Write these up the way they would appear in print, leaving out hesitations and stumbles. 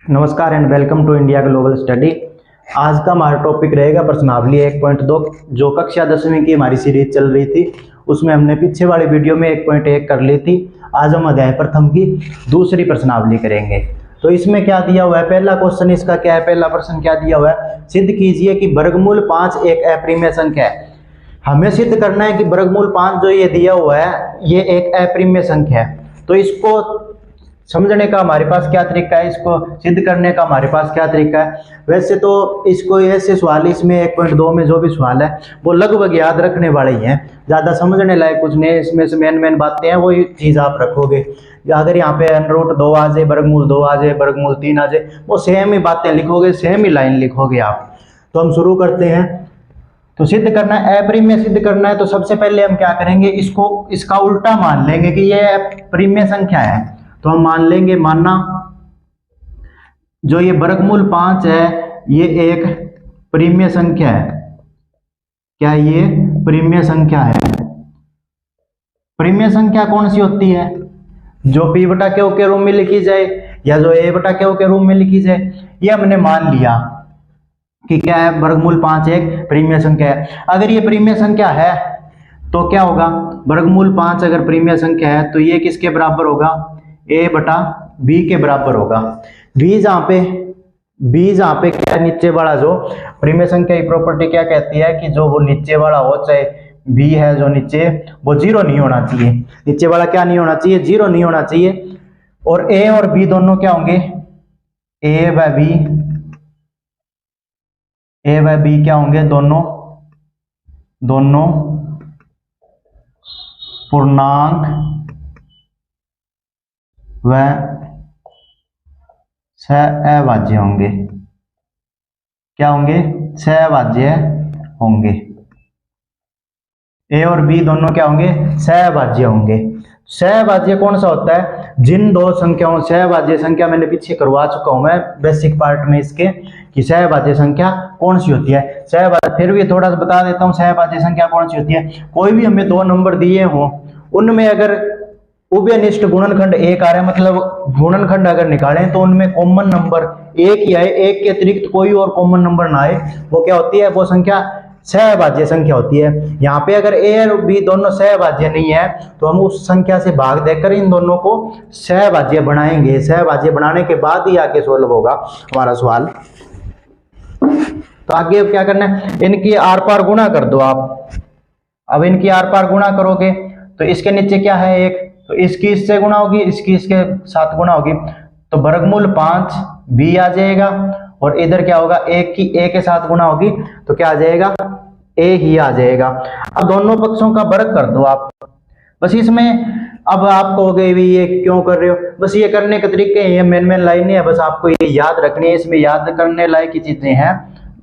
नमस्कार and welcome to India global study. आज का हमारा टॉपिक रहेगा प्रश्नावली 1.2, जो कक्षा 10वीं की हमारी सीरीज चल रही थी। उसमें हमने पीछे वाली वीडियो में 1.1 कर ली थी। आज हम अध्याय प्रथम की दूसरी प्रश्नावली करेंगे। तो इसमें क्या दिया हुआ है, पहला क्वेश्चन इसका क्या है, पहला प्रश्न क्या दिया हुआ है, सिद्ध कीजिए कि वर्गमूल 5 एक अप्रिमेय संख्या है। हमें सिद्ध करना है कि वर्गमूल 5 जो ये दिया हुआ है ये एक अप्रिमेय संख्या है। तो इसको समझने का हमारे पास क्या तरीका है, इसको सिद्ध करने का हमारे पास क्या तरीका है। वैसे तो इसको ऐसे सवाल इसमें 1.2 में जो भी सवाल है वो लगभग याद रखने वाले ही हैं, ज़्यादा समझने लायक कुछ नहीं। इसमें से मेन बातें हैं वही चीज़ आप रखोगे। अगर यहाँ पे √2 आ जाए, वर्गमूल 2 आ जाए, वर्गमूल 3 आ जाए, वो सेम ही बातें लिखोगे, सेम ही लाइन लिखोगे आप। तो हम शुरू करते हैं। तो सिद्ध करना है, अप्रिमेय सिद्ध करना है। तो सबसे पहले हम क्या करेंगे, इसका उल्टा मान लेंगे कि ये अप्रिमेय संख्या है। तो हम मान लेंगे, मानना जो ये वर्गमूल 5 है ये एक परिमेय संख्या है। क्या ये परिमेय संख्या है? परिमेय संख्या कौन सी होती है? जो p बटा q के रूप में लिखी जाए या जो a बटा q के रूप में लिखी जाए। ये हमने मान लिया कि क्या है, वर्गमूल 5 एक परिमेय संख्या है। अगर ये परिमेय संख्या है तो क्या होगा, वर्गमूल 5 अगर परिमेय संख्या है तो ये किसके बराबर होगा, a बटा b के बराबर होगा। b जहाँ पे क्या, नीचे वाला जो परिमेय संख्या की प्रॉपर्टी क्या कहती है कि जो वो नीचे वाला हो, चाहे b है जो नीचे, वो जीरो नहीं होना चाहिए। नीचे वाला क्या नहीं होना चाहिए, जीरो नहीं होना चाहिए। और a और b दोनों क्या होंगे, a व b क्या होंगे, दोनों पूर्णांक व सहअभाज्य होंगे। क्या होंगे, सहअभाज्य होंगे। ए और बी दोनों क्या होंगे, सहअभाज्य होंगे। सहअभाज्य कौन सा होता है, जिन दो संख्याओं, सहअभाज्य संख्या मैंने पीछे करवा चुका हूं मैं बेसिक पार्ट में इसके, कि सहअभाज्य संख्या कौन सी होती है। सहअभाज्य फिर भी थोड़ा सा बता देता हूं, सहअभाज्य संख्या कौन सी होती है। कोई भी हमें दो नंबर दिए हों, उनमें अगर उभयनिष्ठ गुणनखंड एक आ रहा है, मतलब गुणनखंड अगर निकालें तो उनमें कॉमन नंबर एक ही आए, एक के अतिरिक्त कोई और कॉमन नंबर ना आए, वो क्या होती है, वो संख्या सहअभाज्य संख्या होती है। यहाँ पे अगर a और b दोनों सहअभाज्य नहीं है तो हम उस संख्या से भाग देकर इन दोनों को सहअभाज्य बनाएंगे। सहअभाज्य बनाने के बाद ही आगे सोल्व होगा हमारा सवाल। तो आगे क्या करना है, इनकी आर पार गुणा कर दो आप। अब इनकी आर पार गुणा करोगे तो इसके नीचे क्या है, एक, तो इसकी इससे गुणा होगी, इसकी इसके साथ गुणा होगी, तो वर्गमूल 5 b आ जाएगा। और इधर क्या होगा, एक की a के साथ गुणा होगी तो क्या आ जाएगा, a ही आ जाएगा। अब दोनों पक्षों का वर्ग कर दो आप। बस इसमें अब आप कहोगे भी ये क्यों कर रहे हो, बस ये करने के तरीके हैं, ये मेन लाइनें हैं, बस आपको ये याद रखनी है। इसमें याद करने लायक की चीजें हैं,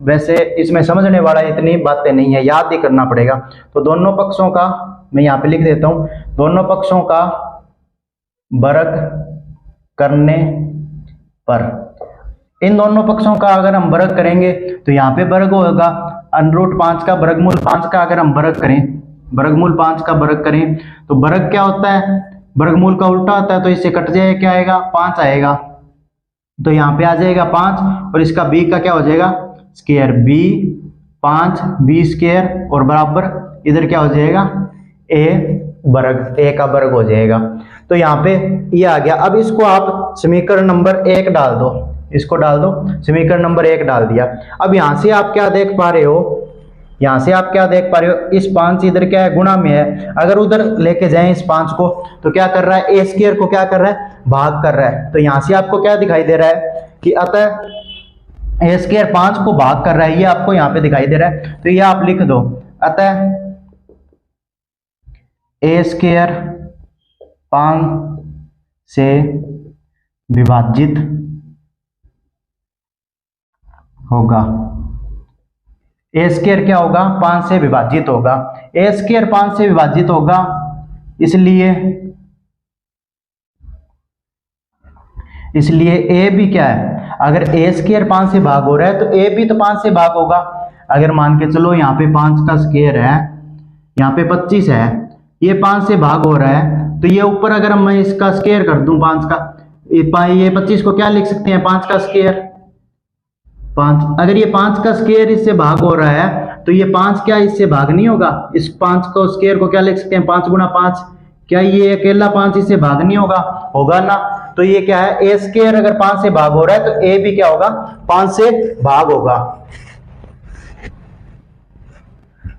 वैसे इसमें समझने वाला इतनी बातें नहीं है, याद ही करना पड़ेगा। तो दोनों पक्षों का मैं यहाँ पे लिख देता हूं, दोनों पक्षों का वर्ग करने पर, इन दोनों पक्षों का अगर हम वर्ग करेंगे तो यहाँ पे वर्ग होगा √5 का, वर्गमूल 5 का अगर हम वर्ग करें, वर्गमूल 5 का वर्ग करें तो वर्ग क्या होता है, वर्गमूल का उल्टा होता है। तो इससे कट जाएगा, क्या आएगा, 5 आएगा। तो यहाँ पे आ जाएगा 5 और इसका b का क्या हो जाएगा, स्क्वायर, b 5 b स्क्वायर और बराबर इधर क्या हो जाएगा, a वर्ग, a का वर्ग हो जाएगा। तो यहाँ पे ये आ गया। अब इसको आप समीकरण नंबर 1 डाल दो, इसको डाल दो, समीकरण नंबर 1 डाल दिया। अब यहाँ से आप क्या देख पा रहे हो, यहाँ से आप क्या देख पा रहे हो, इस 5 इधर क्या है, गुणा में है। अगर उधर लेके जाएं इस 5 को तो क्या कर रहा है, a स्क्वायर को क्या कर रहा है, भाग कर रहा है। तो यहाँ से आपको क्या दिखाई दे रहा है कि अतः a स्क्वायर 5 को भाग कर रहा है, ये आपको यहाँ पे दिखाई दे रहा है। तो ये आप लिख दो, अतः a स्क्वायर 5 से विभाजित होगा। a स्क्वायर क्या होगा, 5 से विभाजित होगा। a स्क्वायर 5 से विभाजित होगा, इसलिए a भी क्या है, अगर a स्क्वायर 5 से भाग हो रहा है तो a भी तो 5 से भाग होगा। अगर मान के चलो यहाँ पे 5 का स्क्वायर है, यहाँ पे 25 है, ये 5 से भाग हो रहा है, तो ये ऊपर अगर मैं इसका स्क्वायर कर दूं 5 का, ये 25 को क्या लिख सकते हैं, 5 का स्क्वायर 5। अगर ये 5 का स्क्वायर इससे भाग हो रहा है तो ये 5 क्या इससे भाग नहीं होगा, इस 5 को स्क्वायर को क्या लिख सकते हैं 5 गुना 5। क्या ये अकेला 5 इससे भाग नहीं होगा, होगा ना। तो ये क्या है, ए स्क्वायर अगर 5 से भाग हो रहा है तो ए भी क्या होगा 5 से भाग होगा।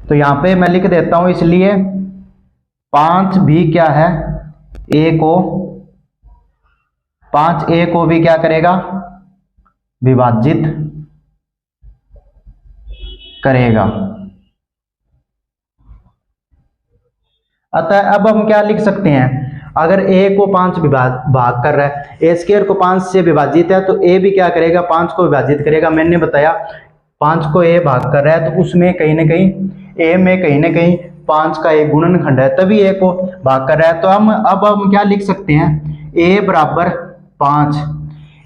तो यहां पे मैं लिख देता हूं, इसलिए 5 भी क्या है ए को 5 ए को भी क्या करेगा, विभाजित करेगा। अतः अब हम क्या लिख सकते हैं, अगर a को 5 भाग कर रहा है, ए स्क्वायर को 5 से विभाजित है तो a भी क्या करेगा 5 को विभाजित करेगा। मैंने बताया 5 को a भाग कर रहा है तो उसमें कहीं ना कहीं a में कहीं ना कहीं 5 का एक गुणनखंड है, तभी a को भाग कर रहा है। तो हम क्या लिख सकते हैं, a बराबर 5,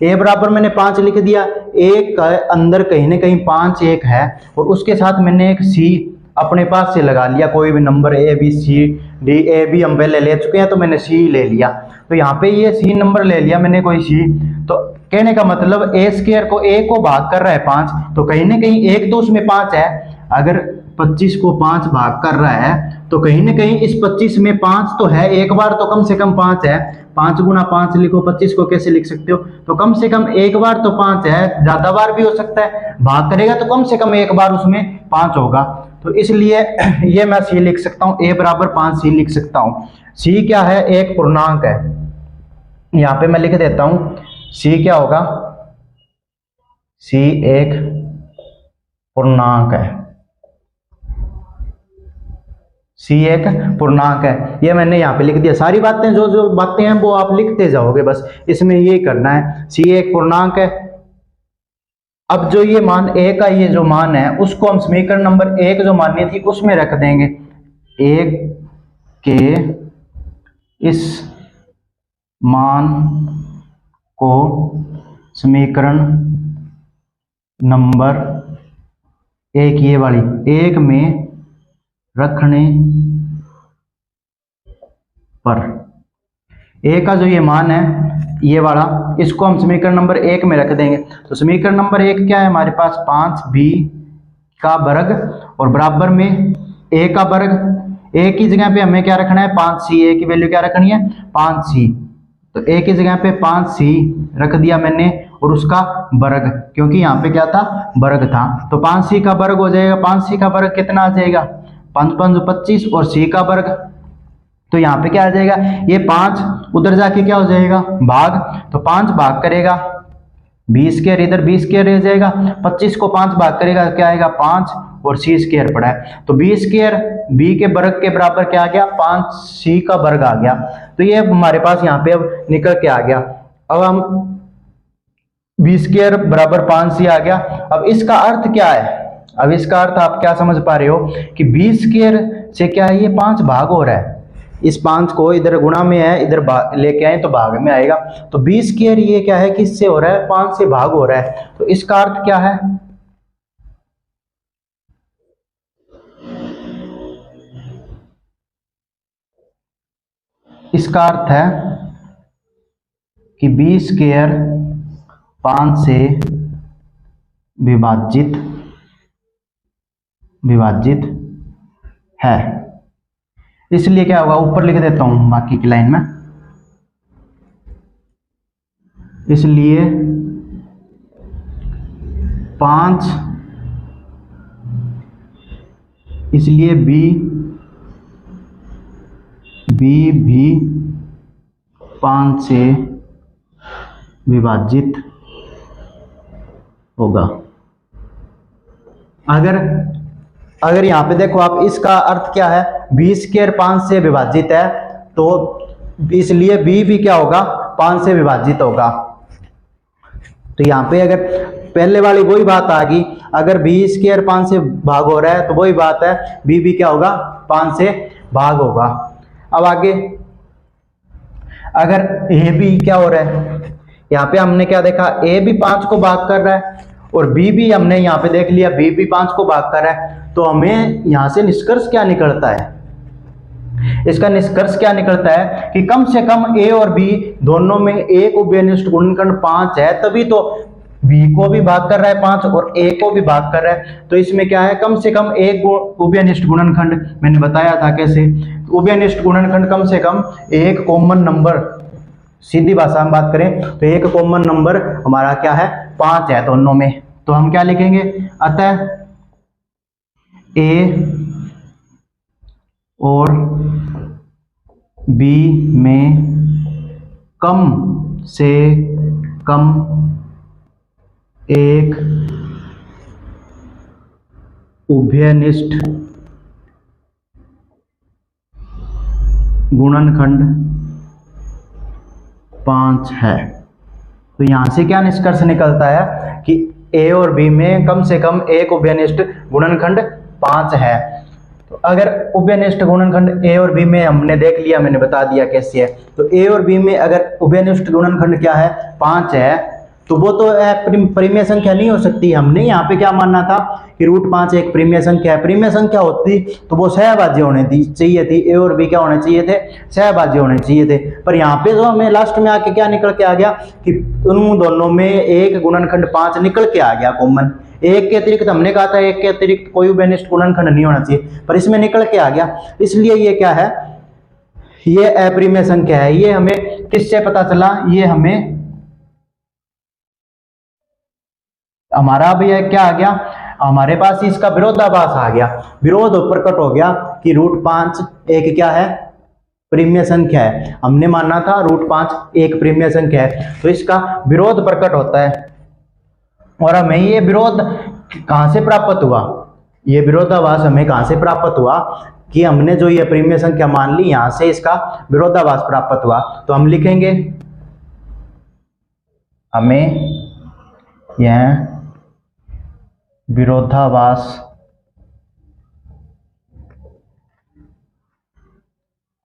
a बराबर मैंने 5 लिख दिया, एक का अंदर कहीं ना कहीं 5 एक है और उसके साथ मैंने एक c अपने पास से लगा लिया, कोई भी number A B C D, A B हम पहले ले चुके हैं तो मैंने सी ले लिया। तो यहाँ पे ये सी नंबर ले लिया मैंने कोई सी। तो कहने का मतलब ए स्क्वायर को ए को भाग कर रहा है 5, तो कहीं ना कहीं एक तो उसमें 5 है। अगर 25 को 5 भाग कर रहा है तो कहीं ना कहीं इस 25 में 5 तो है, एक बार तो कम से कम 5 है। 5 गुना 5 लिखो, 25 को कैसे लिख सकते हो, तो कम से कम एक बार तो 5 है, ज्यादा बार भी हो सकता है, भाग करेगा तो कम से कम एक बार उसमें 5 होगा। तो इसलिए ये मैं सी लिख सकता हूँ, ए बराबर 5 सी लिख सकता हूँ। सी क्या है, एक पूर्णांक है। यहाँ पे मैं लिख देता हूँ सी क्या होगा, सी एक पूर्णांक है, सी एक पूर्णांक है। ये मैंने यहाँ पे लिख दिया। सारी बातें जो जो बातें हैं वो आप लिखते जाओगे, बस इसमें ये करना है, सी एक पूर्णांक है। अब जो ये मान ए का ये जो मान है उसको हम समीकरण नंबर 1 जो माननी थी उसमें रख देंगे। 1 के इस मान को समीकरण नंबर 1 ये वाली 1 में रखने पर ए का जो ये मान है ये वाला, इसको हम समीकरण नंबर 1 में रख देंगे। तो समीकरण नंबर 1 क्या है हमारे पास, 5b का वर्ग और बराबर में a का वर्ग। a की जगह पे हमें क्या रखना है 5c, a की वैल्यू क्या रखनी है 5c। तो a की जगह पे 5c रख दिया मैंने और उसका वर्ग, क्योंकि यहाँ पे क्या था वर्ग था। तो 5c का वर्ग हो जाएगा, 5c का वर्ग कितना आ जाएगा 5 5 25 और c का वर्ग। तो यहाँ पे क्या आ जाएगा, ये 5 उधर जाके क्या हो जाएगा भाग, तो 5 भाग करेगा 20 स्क्वायर, इधर 20 स्क्वायर रह जाएगा। 25 को 5 भाग करेगा क्या आएगा 5 और c स्क्वायर पड़ा है। तो 20 स्क्वायर b के वर्ग के बराबर क्या आ गया 5c का वर्ग आ गया। तो ये हमारे पास यहाँ पे अब निकल के आ गया। अब हम 20 स्क्वायर बराबर 5c आ गया। अब इसका अर्थ क्या है, अब इसका अर्थ आप क्या समझ पा रहे हो कि 20 स्क्वायर से क्या है ये 5 भाग हो रहा है, इस 5 को इधर गुणा में है इधर लेके आए तो भाग में आएगा। तो 20 स्क्वायर ये क्या है किससे हो रहा है 5 से भाग हो रहा है। तो इसका अर्थ क्या है, इसका अर्थ है कि 20 स्क्वायर 5 से विभाजित है। इसलिए क्या होगा, ऊपर लिख देता हूं बाकी की लाइन में, इसलिए 5, इसलिए b भी 5 से विभाजित होगा। अगर यहाँ पे देखो आप, इसका अर्थ क्या है 20 स्क्वायर 5 से विभाजित है, तो इसलिए b भी क्या होगा 5 से विभाजित होगा। तो यहाँ पे अगर पहले वाली वही बात आ गई, अगर 20 स्क्वायर 5 से भाग हो रहा है तो वही बात है b भी क्या होगा 5 से भाग होगा। अब आगे अगर a भी क्या हो रहा है, यहाँ पे हमने क्या देखा a भी 5 को भाग कर रहा है और b भी हमने यहाँ पे देख लिया b भी 5 को भाग कर रहा है। तो हमें यहाँ से निष्कर्ष क्या निकलता है, इसका निष्कर्ष क्या निकलता है कि कम से कम ए और बी दोनों में एक उभयनिष्ठ गुणनखंड 5 है, तभी तो बी को भी भाग कर रहा है 5 और ए को भी भाग कर रहा है। तो इसमें क्या है, कम से कम एक उभयनिष्ठ गुणनखंड, मैंने बताया था कैसे, उभयनिष्ठ गुणनखंड कम से कम एक कॉमन नंबर, सीधी भाषा में बात करें तो एक कॉमन नंबर हमारा क्या है, 5 है दोनों में। तो हम क्या लिखेंगे, अतः ए और बी में कम से कम एक उभयनिष्ठ गुणनखंड 5 है। तो यहां से क्या निष्कर्ष निकलता है कि ए और बी में कम से कम एक उभयनिष्ठ गुणनखंड 5 है। तो अगर उभयनिष्ठ गुणनखंड ए और बी में हमने देख लिया, मैंने बता दिया कैसे है। तो ए और बी में अगर उभयनिष्ठ गुणनखंड क्या है, 5 है, तो वो तो परिमेय संख्या नहीं हो सकती। हमने यहाँ पे क्या मानना था कि √5 एक परिमेय संख्या है। परिमेय संख्या होती तो वो सहभाज्य होने चाहिए थी, ए और बी क्या होने चाहिए थे, सहभाज्य होने चाहिए थे। पर यहाँ पे जो हमें लास्ट में आके क्या निकल के आ गया कि उन दोनों में एक गुणनखंड 5 निकल के आ गया कॉमन। एक के अतिरिक्त हमने कहा था, एक के अतिरिक्त कोई उभयनिष्ठ गुणनखंड नहीं होना चाहिए, पर इसमें निकल के आ गया। इसलिए ये क्या है, ये अपरिमेय संख्या है। ये हमें किससे पता चला, ये हमें हमारा भी क्या आ गया, हमारे पास इसका विरोधाभास आ गया, विरोध प्रकट हो गया कि √5 एक क्या है, परिमेय संख्या है। हमने माना था √5 एक परिमेय संख्या है, तो इसका विरोध प्रकट होता है। और हमें ये विरोध कहां से प्राप्त हुआ, ये विरोधाभास हमें कहां से प्राप्त हुआ कि हमने जो ये परिमेय संख्या मान ली, यहां से इसका विरोधाभास प्राप्त हुआ। तो हम लिखेंगे हमें यह विरोधाभास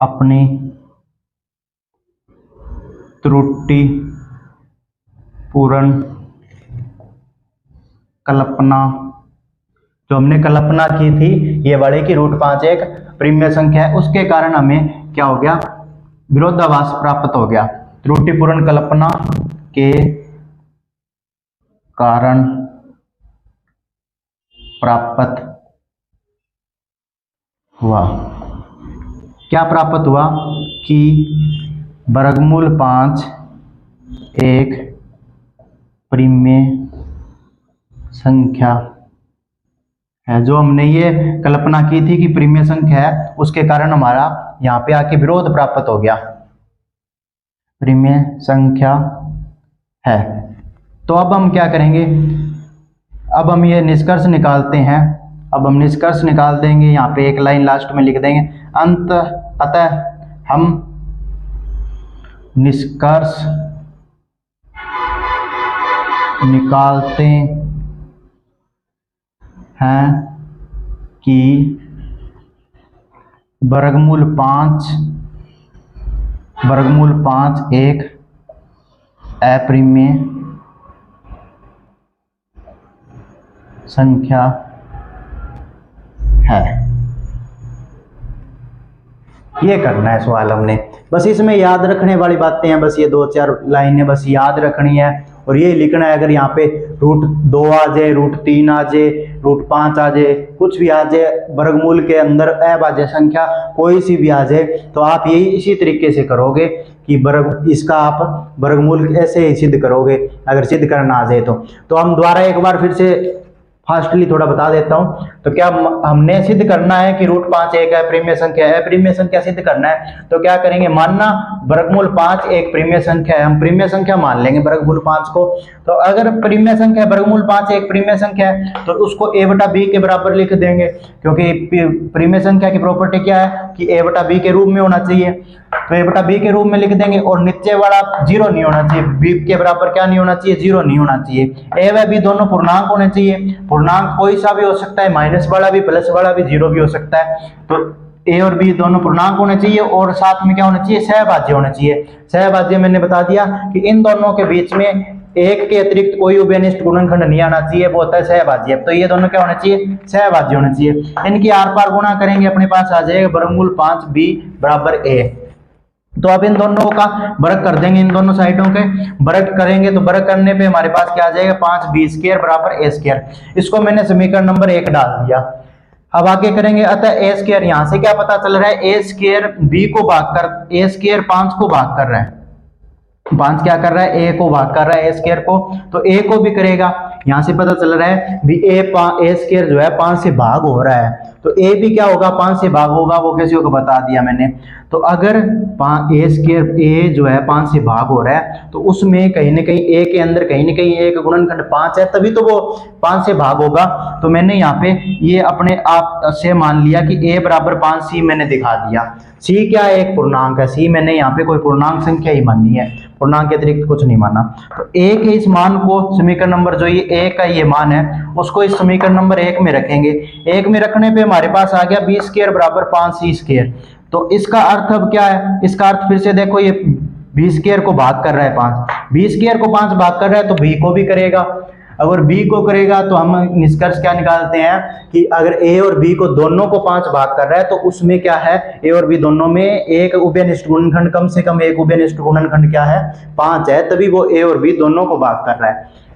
अपनी त्रुटिपूर्ण कल्पना, जो हमने कल्पना की थी ये वाले की √5 एक परिमेय संख्या है, उसके कारण हमें क्या हो गया, विरोधाभास प्राप्त हो गया। त्रुटिपूर्ण कल्पना के कारण प्राप्त हुआ। क्या प्राप्त हुआ कि √5 एक परिमेय संख्या है। जो हमने ये कल्पना की थी कि परिमेय संख्या है, उसके कारण हमारा यहाँ पे आके विरोध प्राप्त हो गया, परिमेय संख्या है। तो अब हम क्या करेंगे, अब हम ये निष्कर्ष निकालते हैं। अब हम निष्कर्ष निकाल देंगे, यहाँ पे एक लाइन लास्ट में लिख देंगे, अतः हम निष्कर्ष निकालते हैं कि √5 एक अपरिमेय संख्या है। ये करना है सवाल हमने, बस इसमें याद रखने वाली बातें हैं, बस ये 2-4 लाइनें बस याद रखनी है और ये लिखना है। अगर यहाँ पे √2 आ जाए, √3 आ जाए, √5 आ जाए, कुछ भी आ जाए, वर्गमूल के अंदर अभाज्य संख्या कोई सी भी आ जाए, तो आप यही इसी तरीके से करोगे कि इसका आप वर्गमूल ऐसे ही सिद्ध करोगे, अगर सिद्ध करना आ जाए तो हम दोबारा एक बार फिर से फास्टली थोड़ा बता देता हूं। तो क्या हमने सिद्ध करना है कि √5 एक अपरिमेय संख्या है, अपरिमेय संख्या सिद्ध करना है, तो क्या करेंगे, मानना √5 एक परिमेय संख्या है, हम परिमेय संख्या मान लेंगे √5 को। तो अगर परिमेय संख्या √5 एक परिमेय संख्या है तो उसको a/b के बराबर लिख देंगे, क्योंकि परिमेय संख्या की प्रॉपर्टी क्या है कि a/b के रूप में होना चाहिए। तो a/b के रूप में लिख देंगे और नीचे वाला 0 नहीं होना चाहिए, b के बराबर क्या नहीं होना चाहिए, 0 नहीं होना चाहिए। a व b दोनों पूर्णांक होने चाहिए, पूर्णांक कोई सा भी हो सकता है, माइनस वाला भी, प्लस वाला भी, 0 भी हो सकता है। तो ए और बी दोनों पूर्णांक होने चाहिए और साथ में क्या होना चाहिए, सहभाज्य होना चाहिए। सहभाज्य मैंने बता दिया कि इन दोनों के बीच में एक के अतिरिक्त कोई उभयनिष्ठ गुणनखंड नहीं आना चाहिए, वो होता है सहभाज्य। तो ये दोनों क्या होना चाहिए, सहभाज्य होना चाहिए। इनकी आर पार गुणा करेंगे, अपने पास आ जाएगा वर्गमूल 5b बराबर a। तो अब इन दोनों का वर्ग कर देंगे, इन दोनों साइडों के वर्ग करेंगे तो वर्ग करने पे हमारे पास क्या आ जाएगा, 5b² बराबर a²। इसको मैंने समीकरण नंबर 1 डाल दिया। अब आगे करेंगे, अतः a² यहां से क्या पता चल रहा है, a² b को भाग कर, a² 5 को भाग कर रहा है, 5 क्या कर रहा है, a को भाग कर रहा है a² को, तो a को भी करेगा। यहां से पता चल रहा है भी a² जो है 5 से भाग हो रहा है, तो a भी क्या होगा, 5 से भाग होगा। वो कैसे होगा बता दिया मैंने। तो अगर a जो है 5 से भाग हो रहा है, तो उसमें कहीं ना कहीं a के अंदर कहीं ना कहीं एक गुणनखंड 5 है, तभी तो वो 5 से भाग होगा। तो मैंने यहाँ पे ये अपने आप से मान लिया कि a बराबर 5, c मैंने दिखा दिया। c क्या है, एक पूर्णांक है, c मैंने यहाँ पे कोई पूर्णांक संख्या ही माननी है, पूर्णांक के अतिरिक्त कुछ नहीं माना। तो a के इस मान को समीकरण नंबर जो ये a का ये मान है, उसको इस समीकरण नंबर 1 में रखेंगे। 1 में रखने पे हमारे पास आ गया b² बराबर 5c²। तो इसका अर्थ अब क्या है, इसका अर्थ फिर से देखो, ये b² को भाग कर रहा है 5, b² को 5 भाग कर रहा है तो b को भी करेगा। अगर b को करेगा तो हम निष्कर्ष क्या निकालते हैं कि अगर a और b को दोनों को 5 भाग कर रहा है, तो उसमें क्या है, a और b दोनों में एक उभयनिष्ठ गुणनखंड, कम से कम एक उभयनिष्ठ गुणनखंड क्या है, 5 है, तभी वो a और b दोनों को भाग कर रहा है।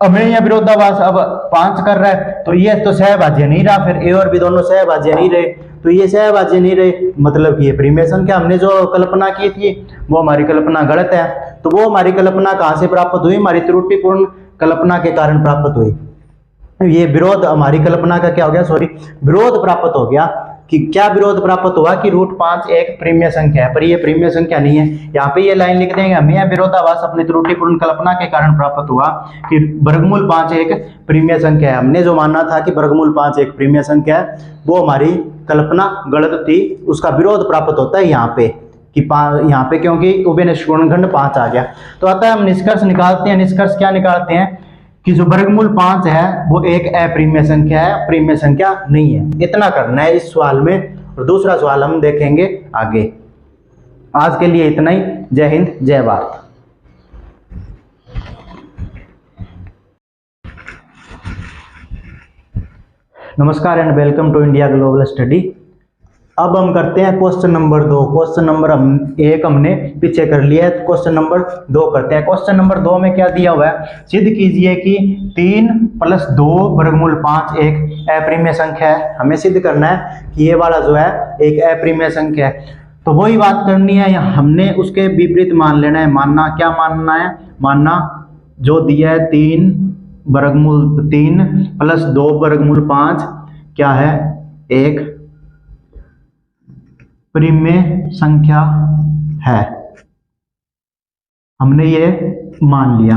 हमें यह विरोधाभास अब 5 कर रहा है, तो ये तो सहभाज्य नहीं रहा, फिर a और b दोनों सहभाज्य नहीं रहे, तो ये सहभाज्य नहीं रहे, मतलब कि ये प्रीमेय संख्या हमने जो कल्पना की थी वो हमारी कल्पना गलत है। तो वो हमारी कल्पना कहां से प्राप्त हुई, हमारी त्रुटिपूर्ण कल्पना के कारण प्राप्त हुई। ये विरोध हमारी कल्पना का क्या हो गया, सॉरी विरोध प्राप्त हो गया। कि क्या विरोध प्राप्त हुआ कि √5 एक प्रीमेय संख्या है, पर ये प्रीमेय संख्या नहीं है। यहाँ पे ये लाइन लिख देंगे, हमें यह विरोधाभास अपनी त्रुटिपूर्ण कल्पना के कारण प्राप्त हुआ कि वर्गमूल 5 एक प्रीमेय संख्या है। हमने जो मानना था कि वर्गमूल 5 एक प्रीमेय संख्या है, वो हमारी कल्पना गलत थी, उसका विरोध प्राप्त होता है यहाँ पे कि यहाँ पे क्योंकि उभयनिष्ठ गुणनखंड 5 आ गया। तो अतः हम निष्कर्ष निकालते हैं। निष्कर्ष क्या निकालते हैं कि जो वर्गमूल 5 है वो एक अप्रीमेय संख्या है, प्रीमेय संख्या नहीं है। इतना करना है इस सवाल में, और दूसरा सवाल हम देखेंगे आगे। आज के लिए इतना ही। जय हिंद, जय भारत। नमस्कार and welcome to India global study. अब हम करते हैं क्वेश्चन नंबर 2। क्वेश्चन नंबर 1 हमने पीछे कर लिया है, क्वेश्चन नंबर 2 करते हैं। क्वेश्चन नंबर 2 में क्या दिया हुआ है, सिद्ध कीजिए कि 3 + 2 वर्गमूल 5 एक अप्रीमेय संख्या है। हमें सिद्ध करना है कि ये वाला जो है एक अप्रीमेय संख्या है। तो वही बात करनी है, हमने उसके विपरीत मान लेना है। मानना क्या मानना है, मानना जो दिया है 3 + 2 वर्गमूल 5 क्या है, एक प्रीमेय संख्या है। हमने ये मान लिया।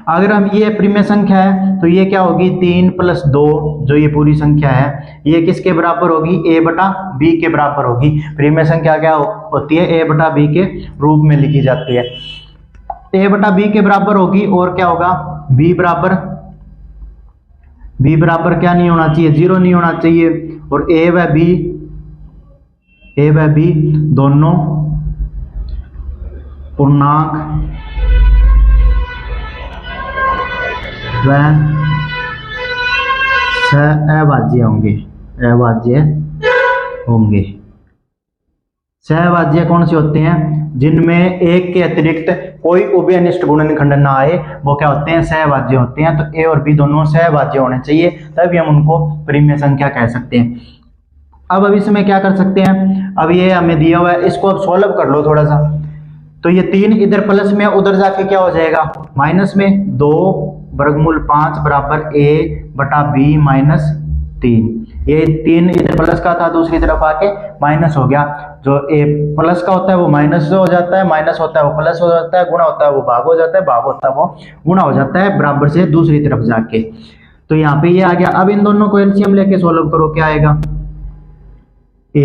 अगर हम ये प्रीमेय संख्या है तो ये क्या होगी, 3 + 2 जो ये पूरी संख्या है ये किसके बराबर होगी, a/b के बराबर होगी। प्रीमेय संख्या क्या होती है, a/b के रूप में लिखी जाती है। a/b के बराबर होगी, और क्या होगा, b बराबर क्या नहीं होना चाहिए, 0 नहीं होना चाहिए। और a व b दोनों पूर्णांक व सहभाज्य होंगे। सहभाज्य कौन से होते हैं, जिनमें एक के अतिरिक्त कोई उभयनिष्ठ गुणनखंड ना आए, वो क्या होते हैं, सहभाज्य होते हैं। तो a और b दोनों सहभाज्य होने चाहिए, तभी हम उनको प्रीमेय संख्या कह सकते हैं। अब इसमें क्या कर सकते हैं, अब ये हमें दिया हुआ है, इसको अब सॉल्व कर लो थोड़ा सा। तो ये 3 इधर प्लस में, उधर जाके क्या हो जाएगा, माइनस में। 2 वर्गमूल 5 बराबर a/b - 3। ये 3 इधर प्लस का था, दूसरी तरफ आके माइनस हो गया। जो a प्लस का होता है वो माइनस हो जाता है, माइनस होता है वो प्लस हो जाता है, गुणा होता है वो भाग हो जाता है, भाग होता है वो गुणा हो जाता है, बराबर से दूसरी तरफ जाके। तो यहाँ पे ये आ गया। अब इन दोनों को एलसीएम लेके सॉल्व करो, क्या आएगा, a,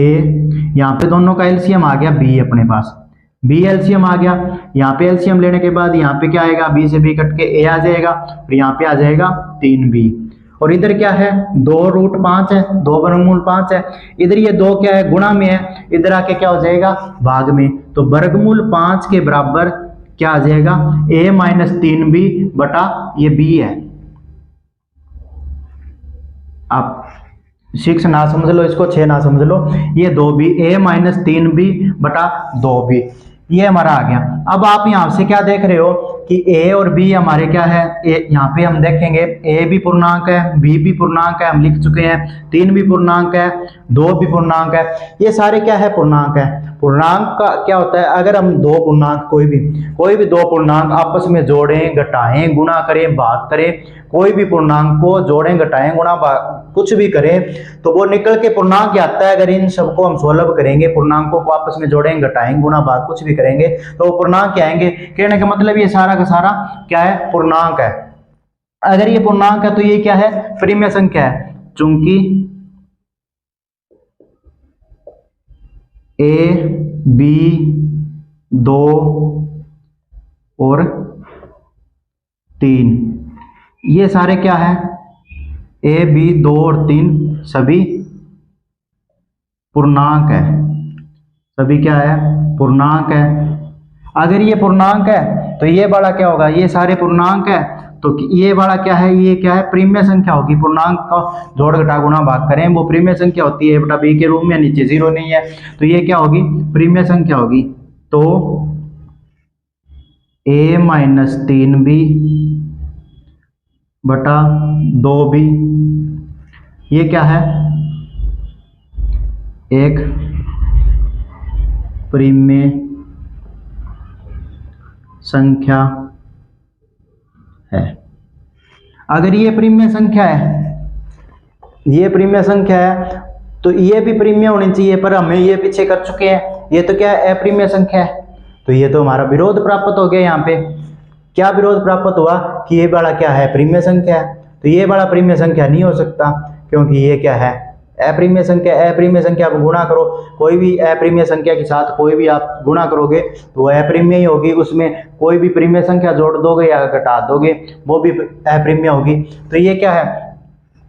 यहाँ पे दोनों का एलसीएम आ गया b अपने पास, b एलसीएम आ गया। यहाँ पे एलसीएम लेने के बाद यहाँ पे क्या आएगा, b से b कट के a आ जाएगा, और यहाँ पे आ जाएगा 3b। और इधर क्या है 2√5 है, 2√5 है। इधर ये 2 क्या है गुणा में है, इधर आके क्या हो जाएगा भाग में। तो वर्गमूल 5 के बराबर क्या आ जाएगा a-3b बटा ये b है। आप 6 ना समझ लो इसको, 6 ना समझ लो, ये 2b a-3b बटा 2b ये हमारा आ गया। अब आप यहां से क्या देख रहे हो कि a और b हमारे क्या है, यहाँ पे हम देखेंगे a भी पूर्णांक है, b भी पूर्णांक है, हम लिख चुके हैं, 3 भी पूर्णांक है, 2 भी पूर्णांक है, ये सारे क्या है पूर्णांक है। पूर्णांक का क्या होता है, अगर हम दो पूर्णांक कोई भी दो पूर्णांक आपस में जोड़ें, घटाएं, गुणा करें, भाग करें, कोई भी पूर्णांक को जोड़ें, घटाएं, गुणा कुछ भी करें तो वो निकल के पूर्णांक आता है। अगर इन सबको हम सोल्व करेंगे, पूर्णांकों को आपस में जोड़ें, घटाएं, गुणा भाग कुछ भी करेंगे तो वो पूर्णांक आएंगे। कहने का मतलब ये सारा का सारा क्या है पूर्णांक है। अगर ये पूर्णांक है तो ये क्या है परिमेय संख्या है। चूंकि a b 2 और 3 ये सारे क्या है a b 2 और 3 सभी पूर्णांक है, सभी क्या है पूर्णांक है। अगर ये पूर्णांक है तो ये वाला क्या होगा, ये सारे पूर्णांक है तो ये वाला क्या है, ये क्या है परिमेय संख्या होगी। पूर्णांक का जोड़ घटा गुणा भाग करें वो परिमेय संख्या होती है, बटा b के रूप में, नीचे 0 नहीं है तो ये क्या होगी परिमेय संख्या होगी। तो a-3b बटा 2b ये क्या है एक परिमेय संख्या है। अगर ये परिमेय संख्या है, ये परिमेय संख्या है तो ये भी परिमेय होनी चाहिए, पर हमें ये पीछे कर चुके हैं, ये तो क्या है अपरिमेय संख्या है। तो ये तो हमारा विरोध प्राप्त हो गया। यहाँ पे क्या विरोध प्राप्त हुआ कि ये वाला क्या है परिमेय संख्या है, तो ये वाला परिमेय संख्या नहीं हो सकता क्योंकि ये क्या है अपरिमेय संख्या। अपरिमेय संख्या आप गुणा करो, कोई भी अपरिमेय संख्या के साथ कोई भी आप गुणा करोगे तो वो अपरिमेय ही होगी, उसमें कोई भी परिमेय संख्या जोड़ दोगे या घटा दोगे वो भी अपरिमेय होगी। तो ये क्या है,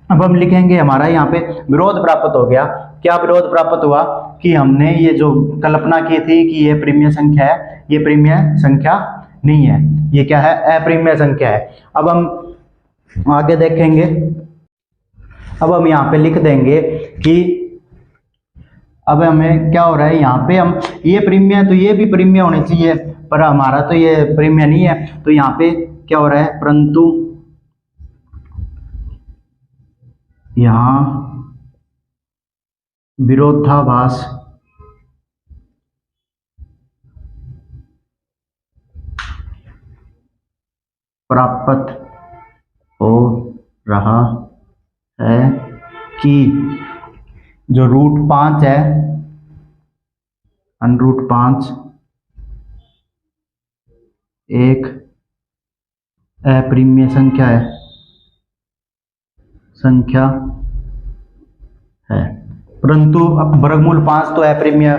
अब हम लिखेंगे हमारा यहाँ पे विरोध प्राप्त हो गया। क्या विरोध प्राप्त हुआ कि हमने ये जो कल्पना की थी कि ये परिमेय संख्या है, ये परिमेय संख्या नहीं है, ये क्या है अपरिमेय संख्या है। अब हम आगे देखेंगे, अब हम यहाँ पे लिख देंगे कि अब हमें क्या हो रहा है, यहाँ पे हम ये परिमेय तो ये भी परिमेय होनी चाहिए, पर हमारा तो ये परिमेय नहीं है। तो यहाँ पे क्या हो रहा है, परंतु यहाँ विरोधाभास प्राप्त हो रहा है कि जो √5 है, √5 एक अपरिमेय संख्या है, परंतु अब वर्गमूल 5 तो अपरिमेय,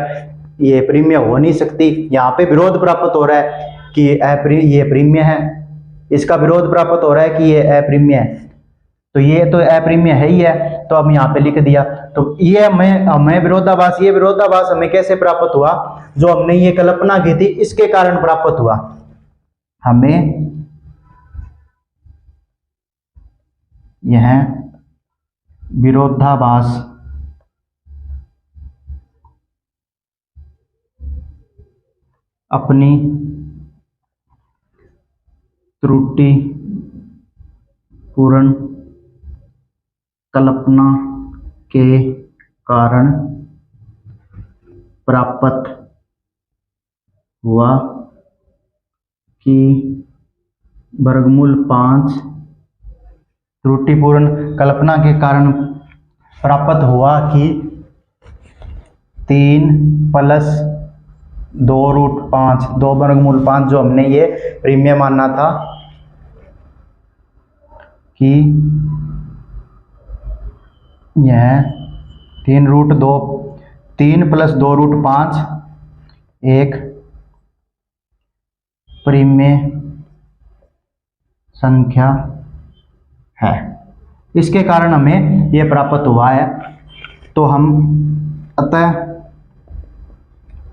ये परिमेय हो नहीं सकती। यहाँ पे विरोध प्राप्त हो रहा है कि ये परिमेय है, इसका विरोध प्राप्त हो रहा है कि ये अपरिमेय है, तो ये तो अपरिमेय है ही है, तो अब यहाँ पे लिख दिया। तो ये हमें विरोधाभास, ये विरोधाभास हमें कैसे प्राप्त हुआ, जो हमने ये कल्पना की थी इसके कारण प्राप्त हुआ। हमें यह विरोधाभास अपनी त्रुटिपूर्ण कल्पना के कारण प्राप्त हुआ कि वर्गमूल 5 त्रुटिपूर्ण कल्पना के कारण प्राप्त हुआ कि 3 + 2√5 2 वर्गमूल 5 जो हमने ये परिमेय मानना था कि यह 3 + 2√5 एक परिमेय संख्या है। इसके कारण हमें ये प्राप्त हुआ है। तो अतः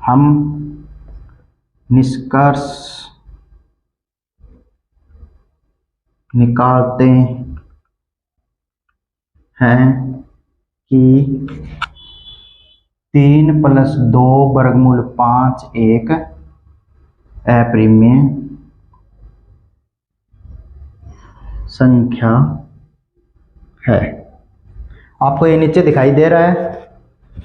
हम निष्कर्ष निकालते हैं कि 3+2 वर्गमूल 5 एक अपरिमेय संख्या है। आपको ये नीचे दिखाई दे रहा है?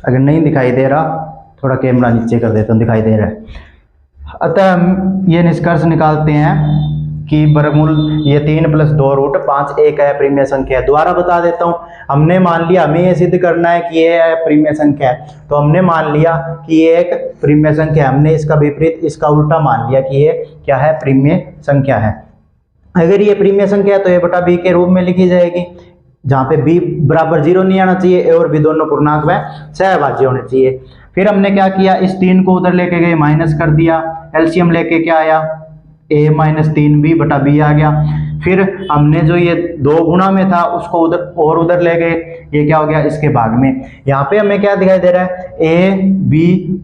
अगर नहीं दिखाई दे रहा, थोड़ा कैमरा नीचे कर देता हूँ, दिखाई दे रहा है। अतः हम ये निष्कर्ष निकालते हैं कि वर्गमूल ये 3+2√5 एक अपरिमेय संख्या है। दोबारा बता देता हूँ, हमने मान लिया, हमें ये सिद्ध करना है कि ये अपरिमेय संख्या है, तो हमने मान लिया कि ये एक परिमेय संख्या है। हमने इसका विपरीत, इसका उल्टा मान लिया कि ये क्या है, परिमेय संख्या है। अगर ये परिमेय संख्या है तो a बटा b के रूप में लिखी जाएगी, जहाँ पे b बराबर 0 नहीं आना चाहिए, a और b दोनों पूर्णांक व सहभाज्य होने चाहिए। फिर हमने क्या किया, इस 3 को उधर लेके गए, माइनस कर दिया, एलसीएम लेके क्या आया, a - 3b बटा b आ गया। फिर हमने जो ये 2 गुणा में था उसको उधर ले गए, ये क्या हो गया, इसके भाग में। यहाँ पे हमें क्या दिखाई दे रहा है, a b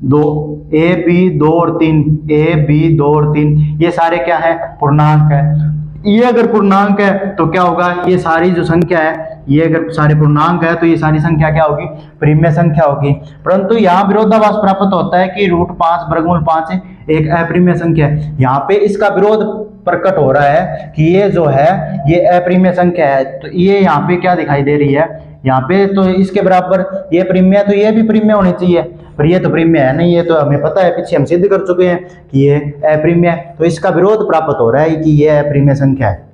2 और 3, a b 2 और 3 ये सारे क्या है, पूर्णांक है। ये अगर पूर्णांक है तो क्या होगा, ये सारी जो संख्या है, ये अगर सारे पूर्णांक है तो ये सारी संख्या क्या होगी, परिमेय संख्या होगी। परंतु यहाँ विरोधाभास प्राप्त होता है कि √5 वर्गमूल 5 एक अपरिमेय संख्या है। यहाँ पे इसका विरोध प्रकट हो रहा है कि ये जो है ये अपरिमेय संख्या है। तो ये यहाँ पे क्या दिखाई दे रही है, यहाँ पे तो इसके बराबर ये परिमेय, तो ये भी परिमेय होनी चाहिए, पर ये तो परिमेय है नहीं, ये तो हमें पता है, पीछे हम सिद्ध कर चुके हैं कि ये अपरिमेय है। तो इसका विरोध प्राप्त हो रहा है कि ये अपरिमेय संख्या है।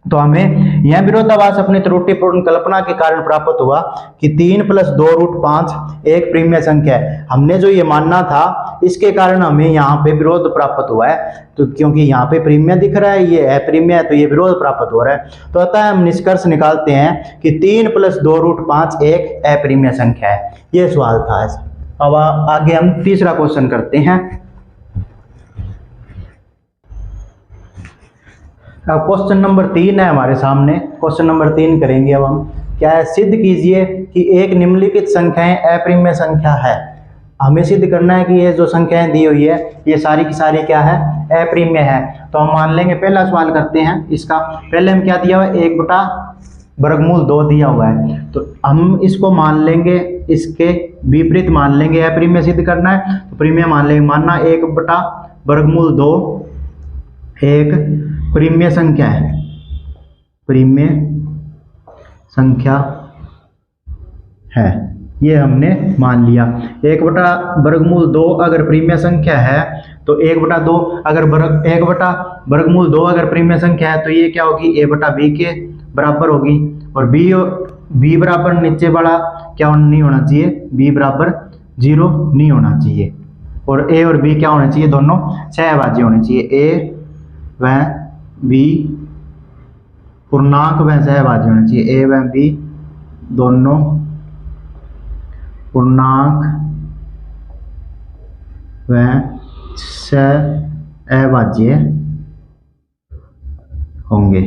तो हमें यह विरोधाभास अपनी त्रुटिपूर्ण कल्पना के कारण प्राप्त हुआ कि 3+2√5 एक परिमेय संख्या है। हमने जो ये मानना था, इसके कारण हमें यहाँ पे विरोध प्राप्त हुआ है। तो क्योंकि यहाँ पे परिमेय दिख रहा है, ये अपरिमेय है, तो ये विरोध प्राप्त हो रहा है। तो अतः हम निष्कर्ष निकालते हैं कि 3+2√5 एक अपरिमेय संख्या है। ये सवाल था। अब आगे हम तीसरा क्वेश्चन करते हैं। अब क्वेश्चन नंबर 3 है हमारे सामने। क्वेश्चन नंबर 3 करेंगे अब हम। क्या है, सिद्ध कीजिए कि एक निम्नलिखित संख्याएं अपरिमेय संख्या है। हमें सिद्ध करना है कि ये जो संख्याएं दी हुई है ये सारी की सारी क्या है, अपरिमेय है। तो हम मान लेंगे, पहला सवाल करते हैं इसका। पहले हम क्या दिया हुआ है, 1/√2 दिया हुआ है, तो हम इसको मान लेंगे, इसके विपरीत मान लेंगे। अपरिमेय सिद्ध करना है तो परिमेय मान लेंगे। मानना 1/√2 एक परिमेय संख्या है, परिमेय संख्या है, ये हमने मान लिया। 1/√2 अगर परिमेय संख्या है तो 1/2 अगर 1/√2 अगर परिमेय संख्या है तो ये क्या होगी, a बटा b के बराबर होगी। और b बराबर नीचे वाला क्या नहीं होना चाहिए, b बराबर 0 नहीं होना चाहिए। और a और b क्या होना चाहिए, दोनों सहभाज्य होने चाहिए। a व b पूर्णांक व सहभाज्य होने चाहिए। a व b दोनों पूर्णांक व सहभाज्य होंगे।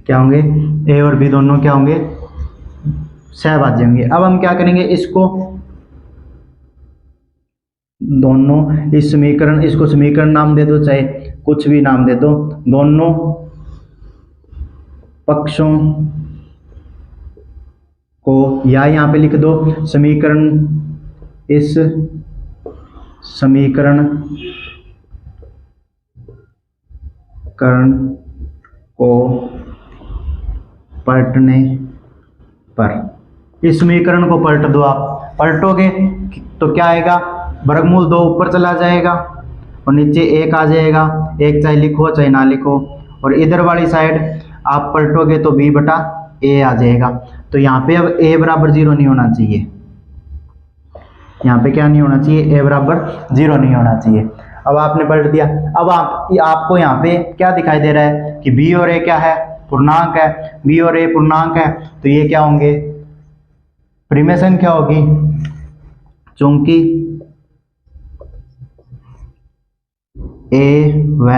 क्या होंगे, a और b दोनों क्या होंगे, सहभाज्य होंगे। अब हम क्या करेंगे, इसको दोनों इस समीकरण, इसको समीकरण नाम दे दो, चाहे कुछ भी नाम दे दो। दोनों पक्षों को या यहाँ पे लिख दो समीकरण, इस समीकरण को पलटने पर, इस समीकरण को पलट दो। आप पलटोगे तो क्या आएगा, वर्गमूल 2 ऊपर चला जाएगा और नीचे 1 आ जाएगा। 1 चाहे लिखो चाहे ना लिखो। और इधर वाली साइड आप पलटोगे तो b बटा a आ जाएगा। तो यहाँ पे अब a बराबर 0 नहीं होना चाहिए, यहाँ पे क्या नहीं होना चाहिए, a बराबर 0 नहीं होना चाहिए। अब आपने पलट दिया। अब आपको यहाँ पे क्या दिखाई दे रहा है कि b और a क्या है, पूर्णांक है। b और a पूर्णांक है तो ये क्या होंगे, परिमेय संख्या होगी। चूंकि a व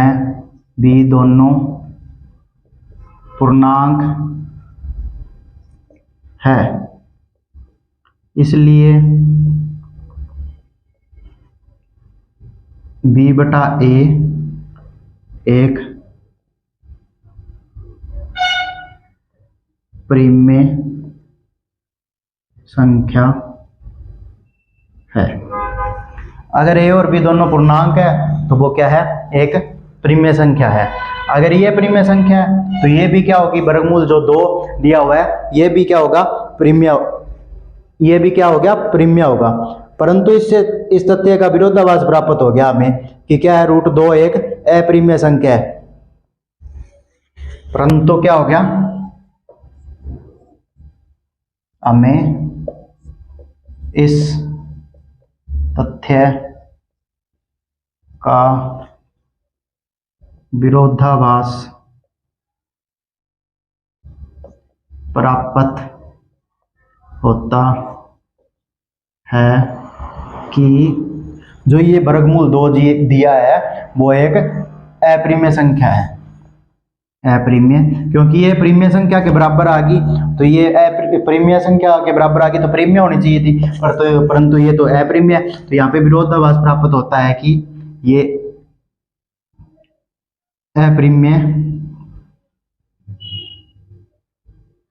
b दोनों पूर्णांक है, इसलिए b बटा a एक परिमेय संख्या है। अगर a और b दोनों पूर्णांक है तो वो क्या है, एक परिमेय संख्या है। अगर ये परिमेय संख्या है तो ये भी क्या होगी, वर्गमूल जो 2 दिया हुआ है ये भी क्या होगा, परिमेय, ये भी क्या हो गया, परिमेय होगा। परंतु इससे इस तथ्य का विरोधाभास प्राप्त हो गया हमें कि क्या है, √2 एक अपरिमेय संख्या है। परंतु क्या हो गया, हमें इस तथ्य का विरोधाभास प्राप्त होता है कि जो ये वर्गमूल 2 दिया है वो एक अपरिमेय संख्या है। अपरिमेय, क्योंकि ये परिमेय संख्या के बराबर आ गई, तो ये परिमेय संख्या के बराबर आ गई तो परिमेय होनी चाहिए थी, परंतु ये तो अपरिमेय, तो यहाँ पे विरोधाभास प्राप्त होता है कि ये अपरिमेय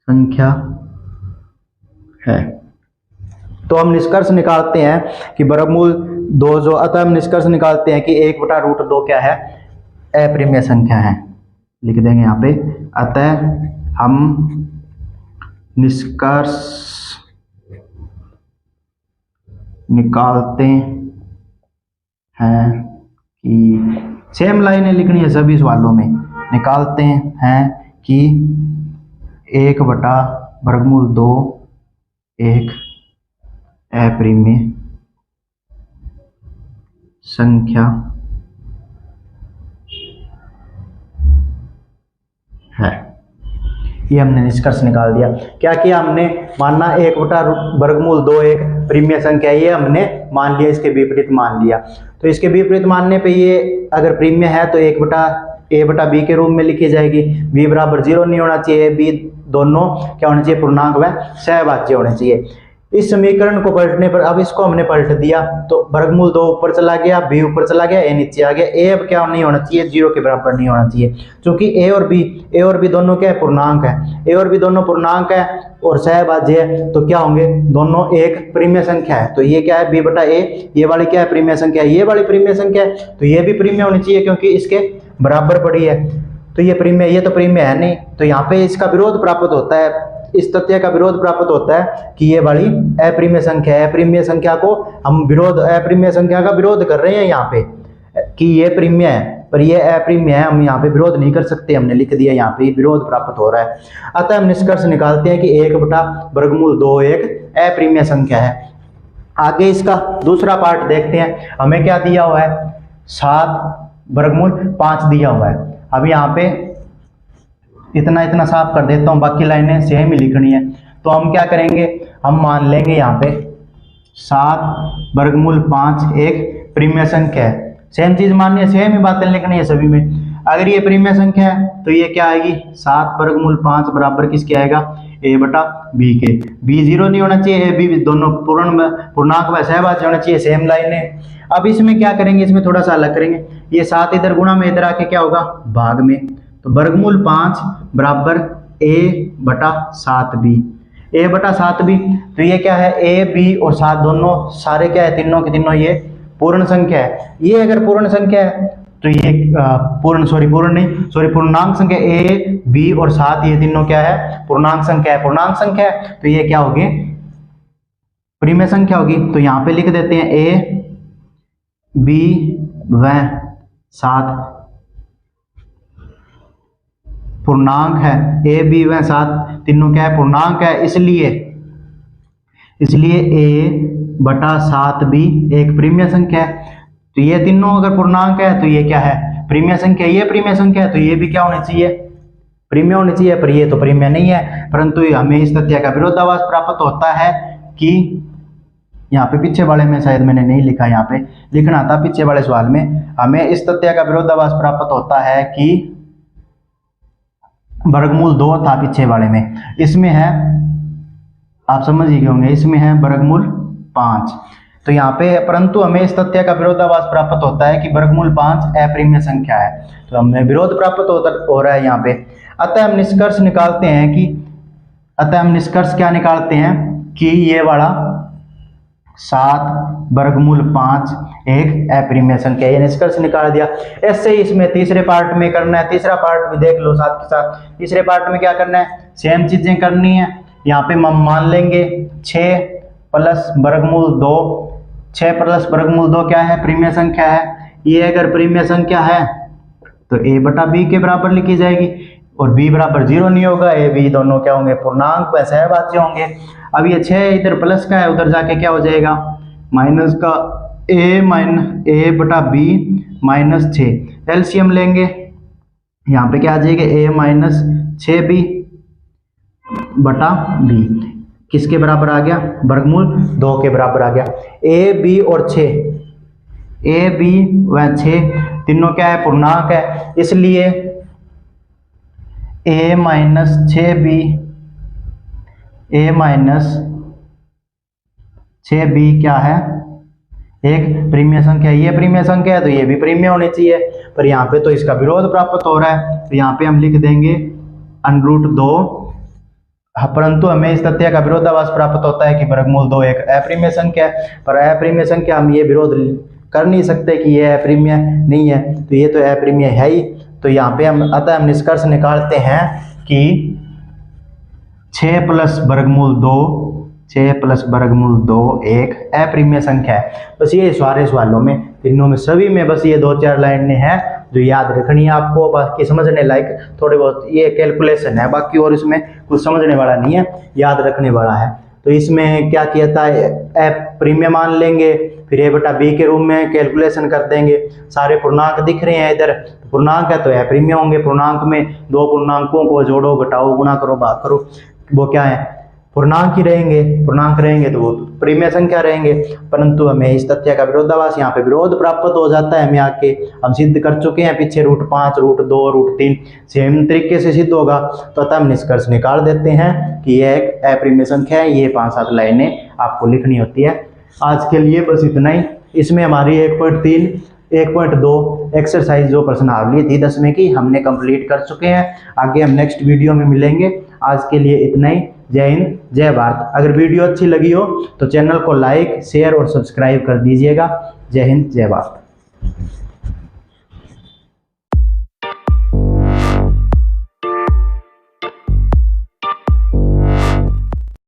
संख्या है। तो हम निष्कर्ष निकालते हैं कि वर्गमूल 2 जो, अतः हम निष्कर्ष निकालते हैं कि 1/√2 क्या है, अपरिमेय संख्या है। लिख देंगे यहाँ पे, अतः हम निष्कर्ष निकालते हैं कि, सेम लाइनें लिखनी है सभी सवालों में, निकालते हैं कि 1/√2 एक अपरिमेय संख्या है। ये हमने निष्कर्ष निकाल दिया। क्या किया हमने, मानना 1/√2 एक परिमेय संख्या, ये हमने मान लिया, इसके विपरीत मान लिया। तो इसके विपरीत मानने पे ये अगर परिमेय है तो 1/a/b के रूप में लिखी जाएगी। b बराबर 0 नहीं होना चाहिए, b दोनों क्या होने चाहिए, पूर्णांक व सहभाज्य होने चाहिए। इस समीकरण को पलटने पर, अब इसको हमने पलट दिया तो वर्गमूल 2 ऊपर चला गया, b ऊपर चला गया, a नीचे आ गया। a अब क्या नहीं होना चाहिए, 0 के बराबर नहीं होना चाहिए, क्योंकि a और b दोनों क्या है, पूर्णांक है। a और b दोनों पूर्णांक है और सहभाज्य है, तो क्या होंगे, दोनों एक परिमेय संख्या है। तो ये क्या है, b बटा a, ये वाली क्या है, परिमेय संख्या है, ये वाली परिमेय संख्या है, तो ये भी परिमेय होनी चाहिए क्योंकि इसके बराबर पड़ी है। तो ये परिमेय, ये तो परिमेय है नहीं, तो यहाँ पे इसका विरोध प्राप्त होता है, इस तथ्य का विरोध प्राप्त होता है कि ये वाली अपरिमेय संख्या है। अपरिमेय संख्या को हम अपरिमेय संख्या का विरोध कर रहे हैं यहाँ पे कि ये परिमेय है, पर ये अपरिमेय है, हम यहाँ पे विरोध नहीं कर सकते, हमने लिख दिया यहाँ पे विरोध प्राप्त हो रहा है। अतः हम निष्कर्ष निकालते हैं कि 1/√2 एक अपरिमेय संख्या है। आगे इसका दूसरा पार्ट देखते हैं। हमें क्या दिया हुआ है, 7/5 दिया हुआ है। अब यहाँ पे इतना साफ कर देता हूँ, बाकी लाइनें सेम ही लिखनी है। तो हम क्या करेंगे, हम मान लेंगे यहाँ पे 7/5 एक परिमेय संख्या है। सेम चीज माननी है, सेम ही बातें लिखनी है सभी में। अगर ये परिमेय संख्या है तो ये क्या आएगी, 7/5 बराबर किसके आएगा, a/b के। b 0 नहीं होना चाहिए, a b दोनों पूर्णांक व सहभाज्य होना चाहिए, सेम लाइन है। अब इसमें क्या करेंगे, इसमें थोड़ा सा अलग करेंगे। ये 7 इधर गुणा में, इधर आके क्या होगा, भाग में। तो √5 बराबर a/7b, a/7b। तो ये क्या है, a b और 7 दोनों सारे क्या है, तीनों के तीनों ये पूर्ण संख्या है। ये अगर पूर्ण संख्या है तो ये पूर्णांक संख्या a b और 7 ये तीनों क्या है, पूर्णांक संख्या है। पूर्णांक संख्या है तो ये क्या होगी, परिमेय संख्या होगी। तो यहाँ पे लिख देते हैं a b व 7 पूर्णांक है, a b व 7 तीनों क्या है, पूर्णांक है, इसलिए a/7b एक परिमेय संख्या है। तो ये तीनों अगर पूर्णांक है तो ये क्या है, परिमेय संख्या। ये परिमेय संख्या है तो ये भी क्या होनी चाहिए, परिमेय होनी चाहिए, पर ये तो परिमेय नहीं है। परंतु हमें इस तथ्य का विरोधाभास प्राप्त होता है कि, यहाँ पे पीछे वाले में शायद मैंने नहीं लिखा, यहाँ पे लिखना था पीछे वाले सवाल में, हमें इस तथ्य का विरोधाभास प्राप्त होता है कि वर्गमूल 2 था पीछे वाले में, इसमें है आप समझ ही गए होंगे, इसमें है वर्गमूल 5। तो यहाँ पे परंतु हमें इस तथ्य का विरोधाभास प्राप्त होता है कि वर्गमूल 5 अप्रिमेय संख्या है, तो हमें विरोध प्राप्त हो रहा है यहाँ पे। अतः हम निष्कर्ष निकालते हैं कि क्या निकालते हैं कि ये वाला 7 वर्गमूल 5 एक अप्रिमेय संख्या, ये निष्कर्ष निकाल दिया। ऐसे ही इसमें तीसरे पार्ट में करना है, तीसरा पार्ट भी देख लो साथ के साथ। तीसरे पार्ट में क्या करना है, सेम चीजें करनी है। यहाँ पे हम मान लेंगे 6 प्लस वर्गमूल 2, 6 प्लस वर्गमूल 2 क्या है, प्रिमेय संख्या है। ये अगर प्रिमेय संख्या है तो a बटा b के बराबर लिखी जाएगी, और b बराबर 0 नहीं होगा, a b दोनों क्या होंगे, पूर्णांक व सहभाज्य होंगे। अब ये 6 इधर प्लस का है, उधर जाके क्या हो जाएगा, माइनस का a बटा b माइनस 6। एलसीएम लेंगे, यहाँ पे क्या आ जाएगा, a माइनस 6b बटा b किसके बराबर आ गया, वर्गमूल 2 के बराबर आ गया। a b और 6, a b व 6 तीनों क्या है, पूर्णांक है, इसलिए a minus 6b, a minus 6b क्या है, एक प्रिमेय संख्या। ये प्रिमेय संख्या है तो ये भी प्रिमेय होनी चाहिए, पर यहाँ पे तो इसका विरोध प्राप्त हो रहा है, तो यहाँ पे हम लिख देंगे √2। परंतु हमें इस तथ्य का विरोधाभास प्राप्त होता है कि वर्गमूल 2 एक अप्रिमेय संख्या है, पर अप्रिमेय संख्या हम ये विरोध कर नहीं सकते कि ये अप्रिमेय नहीं है, तो ये तो अप्रिमेय है ही। तो यहाँ पे हम निष्कर्ष निकालते हैं कि 6 प्लस वर्गमूल 2 एक अप्रिमेय संख्या है। बस ये सारे सवालों में, तीनों में, सभी में बस ये 2-4 लाइनें हैं जो याद रखनी है आपको। बाकी समझने लायक थोड़े बहुत ये कैलकुलेशन है, बाकी और इसमें कुछ समझने वाला नहीं है, याद रखने वाला है। तो इसमें क्या किया था, अप्रिमेय मान लेंगे, फिर a बटा b के रूप में कैलकुलेशन कर देंगे। सारे पूर्णांक दिख रहे हैं इधर, पूर्णांक है तो अप्रिमेय होंगे। पूर्णांक में दो पूर्णांकों को जोड़ो, घटाओ, गुणा करो, भाग करो, वो क्या है, पूर्णांक ही रहेंगे। पूर्णांक रहेंगे तो वो प्रिमेय संख्या रहेंगे। परंतु हमें इस तथ्य का विरोधाभास, यहाँ पे विरोध प्राप्त हो जाता है। हमें आके हम सिद्ध कर चुके हैं पीछे, √5, √2, √3 सेम तरीके से सिद्ध होगा। तो अतः हम निष्कर्ष निकाल देते हैं कि यह एक अप्रिमेय संख्या है। ये 5-7 लाइनें आपको लिखनी होती है। आज के लिए बस इतना ही। इसमें हमारी 1.3, 1.2 एक्सरसाइज जो प्रश्नावली थी 10वें की हमने कंप्लीट कर चुके हैं। आगे हम नेक्स्ट वीडियो में मिलेंगे। आज के लिए इतना ही। जय हिंद, जय भारत। अगर वीडियो अच्छी लगी हो तो चैनल को लाइक, शेयर और सब्सक्राइब कर दीजिएगा। जय हिंद, जय भारत।